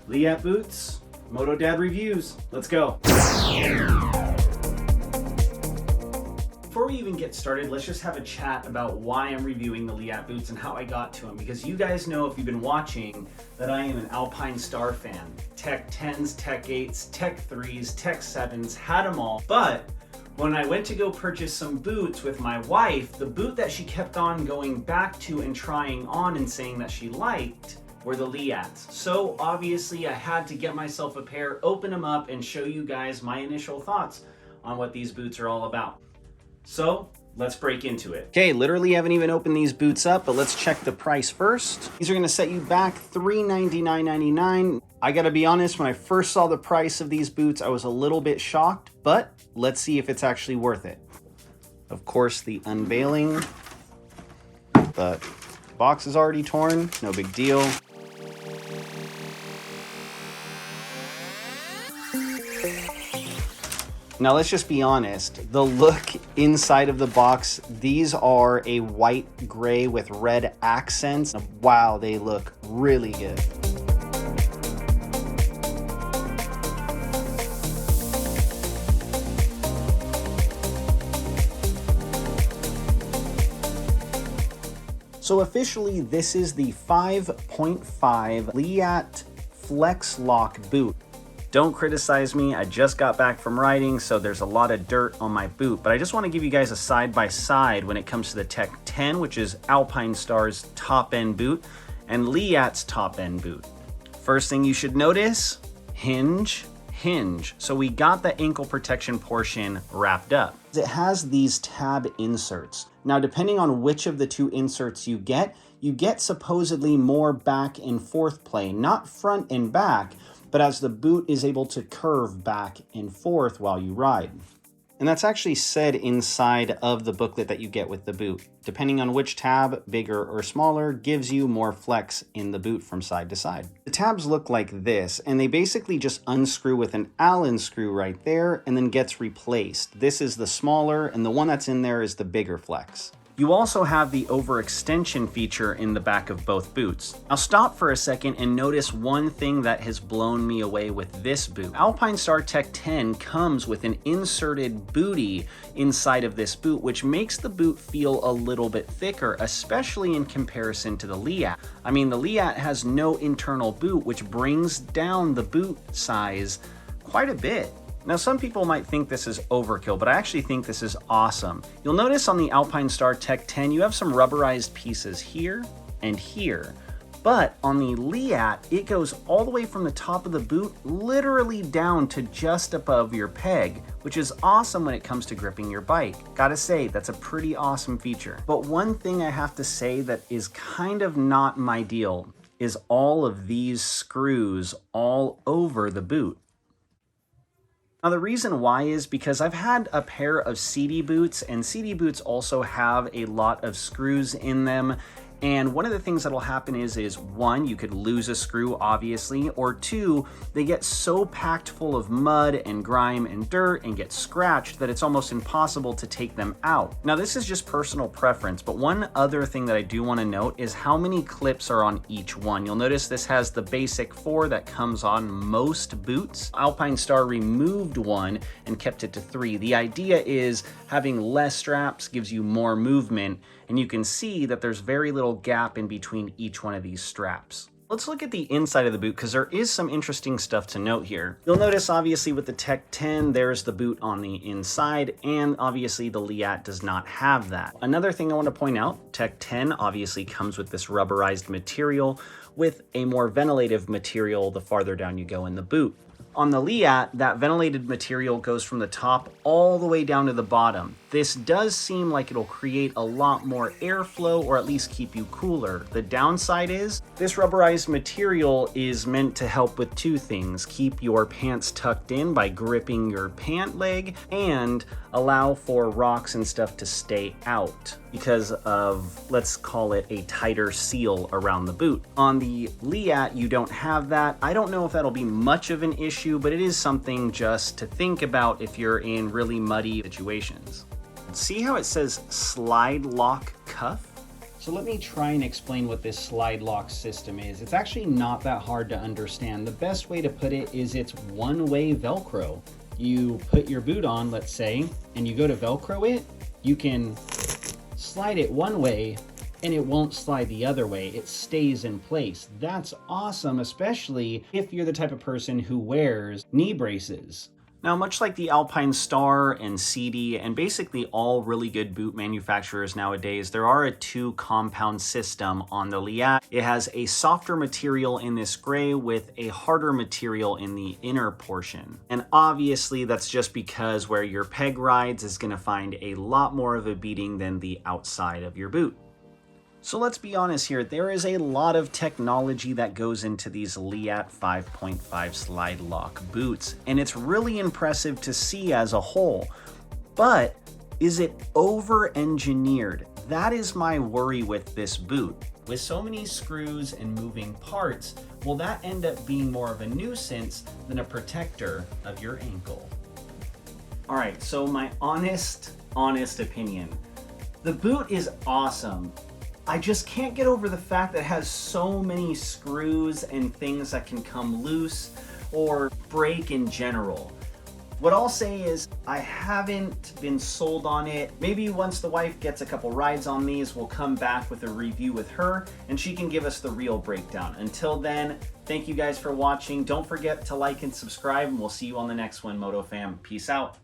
Leatt boots, Moto-Dad reviews. Let's go. Before we even get started, let's just have a chat about why I'm reviewing the Leatt boots and how I got to them. Because you guys know, if you've been watching, that I am an Alpine Star fan. Tech 10s, Tech 8s, Tech 3s, Tech 7s, had them all. But when I went to go purchase some boots with my wife, the boot that she kept on going back to and trying on and saying that she liked were the Leatts. So obviously I had to get myself a pair, open them up, and show you guys my initial thoughts on what these boots are all about. So let's break into it. Okay, literally haven't even opened these boots up, but let's check the price first. These are gonna set you back $399.99. I gotta be honest, when I first saw the price of these boots, I was a little bit shocked, but let's see if it's actually worth it. Of course, the unveiling. The box is already torn, no big deal. Now let's just be honest, the look inside of the box, these are a white gray with red accents. Wow, they look really good. So officially, this is the 5.5 Leatt FlexLock boot. Don't criticize me, I just got back from riding, so there's a lot of dirt on my boot, but I just want to give you guys a side-by-side when it comes to the Tech 10, which is Alpine Star's top-end boot, and Leatt's top-end boot. First thing you should notice, hinge. So we got the ankle protection portion wrapped up. It has these tab inserts. Now, depending on which of the two inserts you get supposedly more back and forth play, not front and back, but as the boot is able to curve back and forth while you ride. And that's actually said inside of the booklet that you get with the boot. Depending on which tab, bigger or smaller, gives you more flex in the boot from side to side. The tabs look like this, and they basically just unscrew with an Allen screw right there and then gets replaced. This is the smaller, and the one that's in there is the bigger flex. You also have the overextension feature in the back of both boots. Now stop for a second and notice one thing that has blown me away with this boot. Alpine Star Tech 10 comes with an inserted bootie inside of this boot, which makes the boot feel a little bit thicker, especially in comparison to the Leatt. I mean, the Leatt has no internal boot, which brings down the boot size quite a bit. Now, some people might think this is overkill, but I actually think this is awesome. You'll notice on the Alpine Star Tech 10, you have some rubberized pieces here and here. But on the Leatt, it goes all the way from the top of the boot, literally down to just above your peg, which is awesome when it comes to gripping your bike. Gotta say, that's a pretty awesome feature. But one thing I have to say that is kind of not my deal is all of these screws all over the boot. Now the reason why is because I've had a pair of CD boots, and CD boots also have a lot of screws in them. And one of the things that'll happen is one, you could lose a screw, obviously, or two, they get so packed full of mud and grime and dirt and get scratched that it's almost impossible to take them out. Now, this is just personal preference, but one other thing that I do want to note is how many clips are on each one. You'll notice this has the basic 4 that comes on most boots. Alpine Star removed one and kept it to 3. The idea is having less straps gives you more movement, and you can see that there's very little gap in between each one of these straps. Let's look at the inside of the boot because there is some interesting stuff to note here. You'll notice obviously with the Tech 10, there's the boot on the inside, and obviously the Leatt does not have that. Another thing I want to point out, Tech 10 obviously comes with this rubberized material with a more ventilative material the farther down you go in the boot. On the Leatt, that ventilated material goes from the top all the way down to the bottom. This does seem like it'll create a lot more airflow, or at least keep you cooler. The downside is this rubberized material is meant to help with two things: keep your pants tucked in by gripping your pant leg, and allow for rocks and stuff to stay out because of, let's call it, a tighter seal around the boot. On the Leatt, you don't have that. I don't know if that'll be much of an issue, but it is something just to think about if you're in really muddy situations. See how it says slide lock cuff? So let me try and explain what this slide lock system is. It's actually not that hard to understand. The best way to put it is it's one-way Velcro. You put your boot on, let's say, and you go to Velcro it, you can slide it one way and it won't slide the other way. It stays in place. That's awesome, especially if you're the type of person who wears knee braces. Now, much like the Alpine Star and CD and basically all really good boot manufacturers nowadays, there are a two-compound system on the Leatt. It has a softer material in this gray with a harder material in the inner portion. And obviously that's just because where your peg rides is going to find a lot more of a beating than the outside of your boot. So let's be honest here, there is a lot of technology that goes into these Leatt 5.5 slide lock boots, and it's really impressive to see as a whole. But is it over-engineered? That is my worry with this boot. With so many screws and moving parts, will that end up being more of a nuisance than a protector of your ankle? All right, so my honest opinion. The boot is awesome. I just can't get over the fact that it has so many screws and things that can come loose or break in general. What I'll say is I haven't been sold on it. Maybe once the wife gets a couple rides on these, we'll come back with a review with her and she can give us the real breakdown. Until then, thank you guys for watching. Don't forget to like and subscribe, and we'll see you on the next one, MotoFam. Peace out.